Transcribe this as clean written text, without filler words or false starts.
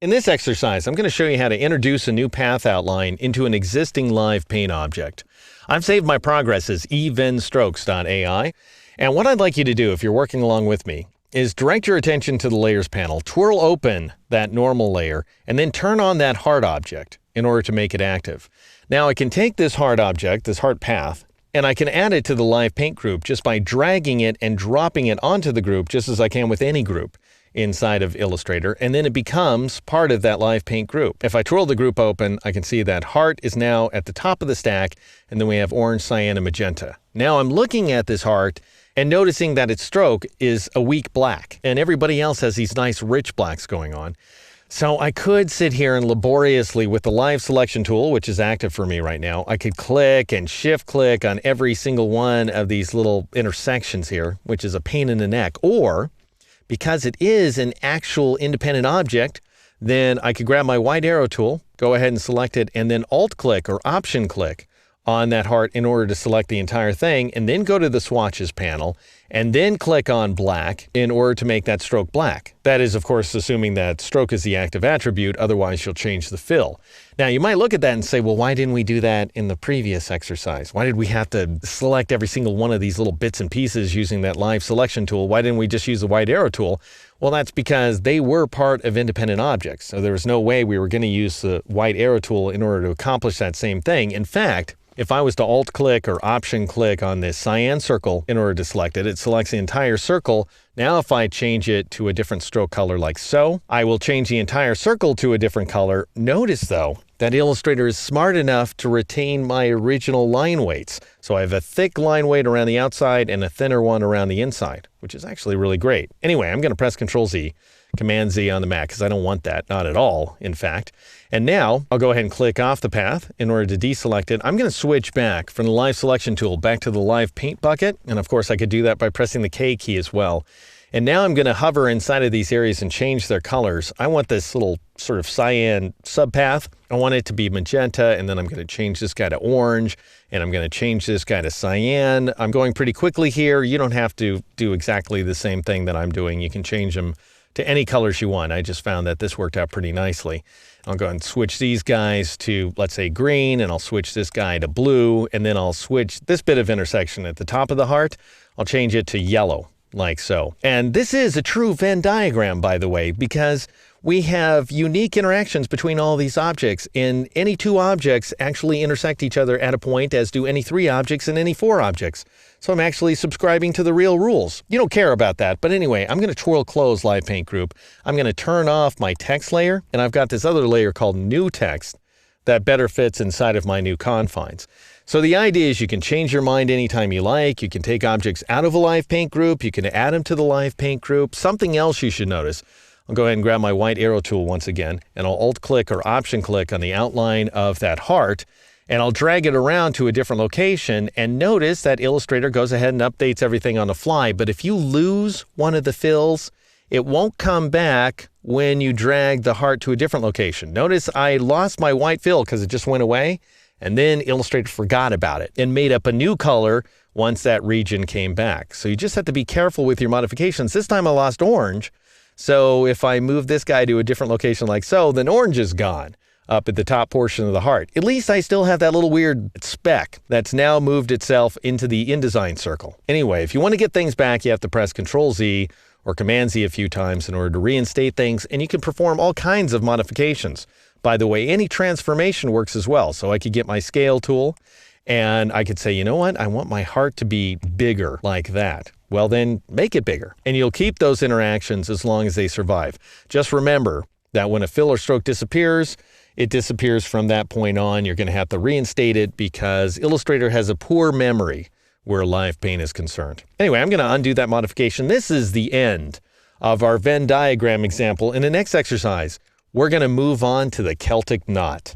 In this exercise, I'm going to show you how to introduce a new path outline into an existing live paint object. I've saved my progress as evenstrokes.ai, and what I'd like you to do if you're working along with me is direct your attention to the Layers panel, twirl open that normal layer, and then turn on that heart object in order to make it active. Now I can take this heart object, this heart path, and I can add it to the live paint group just by dragging it and dropping it onto the group just as I can with any group inside of Illustrator, and then it becomes part of that live paint group. If I twirl the group open, I can see that heart is now at the top of the stack, and then we have orange, cyan, and magenta. Now I'm looking at this heart and noticing that its stroke is a weak black, and everybody else has these nice rich blacks going on. So I could sit here and laboriously with the live selection tool, which is active for me right now, I could click and shift click on every single one of these little intersections here, which is a pain in the neck. Or because it is an actual independent object, then I could grab my white arrow tool, go ahead and select it, and then alt click or option click on that heart in order to select the entire thing, and then go to the swatches panel and then click on black in order to make that stroke black. That is, of course, assuming that stroke is the active attribute, otherwise you'll change the fill. Now you might look at that and say, well, why didn't we do that in the previous exercise? Why did we have to select every single one of these little bits and pieces using that live selection tool? Why didn't we just use the white arrow tool? Well, that's because they were part of independent objects. So there was no way we were going to use the white arrow tool in order to accomplish that same thing. In fact, if I was to alt click or option click on this cyan circle in order to select it, it selects the entire circle. Now if I change it to a different stroke color like so, I will change the entire circle to a different color. Notice though, that Illustrator is smart enough to retain my original line weights. So I have a thick line weight around the outside and a thinner one around the inside, which is actually really great. Anyway, I'm going to press Control Z, Command Z on the Mac because I don't want that, not at all, in fact. And now I'll go ahead and click off the path in order to deselect it. I'm going to switch back from the live selection tool back to the live paint bucket. And of course I could do that by pressing the K key as well. And now I'm going to hover inside of these areas and change their colors. I want this little sort of cyan subpath. I want it to be magenta, and then I'm going to change this guy to orange, and I'm going to change this guy to cyan. I'm going pretty quickly here. You don't have to do exactly the same thing that I'm doing. You can change them to any colors you want. I just found that this worked out pretty nicely. I'll go and switch these guys to, let's say, green, and I'll switch this guy to blue, and then I'll switch this bit of intersection at the top of the heart. I'll change it to yellow, like so. And this is a true Venn diagram, by the way, because we have unique interactions between all these objects, and any two objects actually intersect each other at a point, as do any three objects and any four objects. So I'm actually subscribing to the real rules. You don't care about that, but anyway, I'm going to twirl close live paint group. I'm going to turn off my text layer, and I've got this other layer called new text that better fits inside of my new confines. So the idea is you can change your mind anytime you like. You can take objects out of a live paint group. You can add them to the live paint group. Something else you should notice. I'll go ahead and grab my white arrow tool once again, and I'll alt click or option click on the outline of that heart, and I'll drag it around to a different location, and notice that Illustrator goes ahead and updates everything on the fly. But if you lose one of the fills, it won't come back when you drag the heart to a different location. Notice I lost my white fill because it just went away, and then Illustrator forgot about it and made up a new color once that region came back. So you just have to be careful with your modifications. This time I lost orange. So if I move this guy to a different location like so, then orange is gone up at the top portion of the heart. At least I still have that little weird speck that's now moved itself into the InDesign circle. Anyway, if you want to get things back, you have to press Control Z or Command Z a few times in order to reinstate things, and you can perform all kinds of modifications. By the way, any transformation works as well. So I could get my scale tool and I could say, you know what? I want my heart to be bigger like that. Well, then make it bigger, and you'll keep those interactions as long as they survive. Just remember that when a fill or stroke disappears, it disappears from that point on. You're going to have to reinstate it because Illustrator has a poor memory where live paint is concerned. Anyway, I'm going to undo that modification. This is the end of our Venn diagram example. In the next exercise, we're going to move on to the Celtic knot.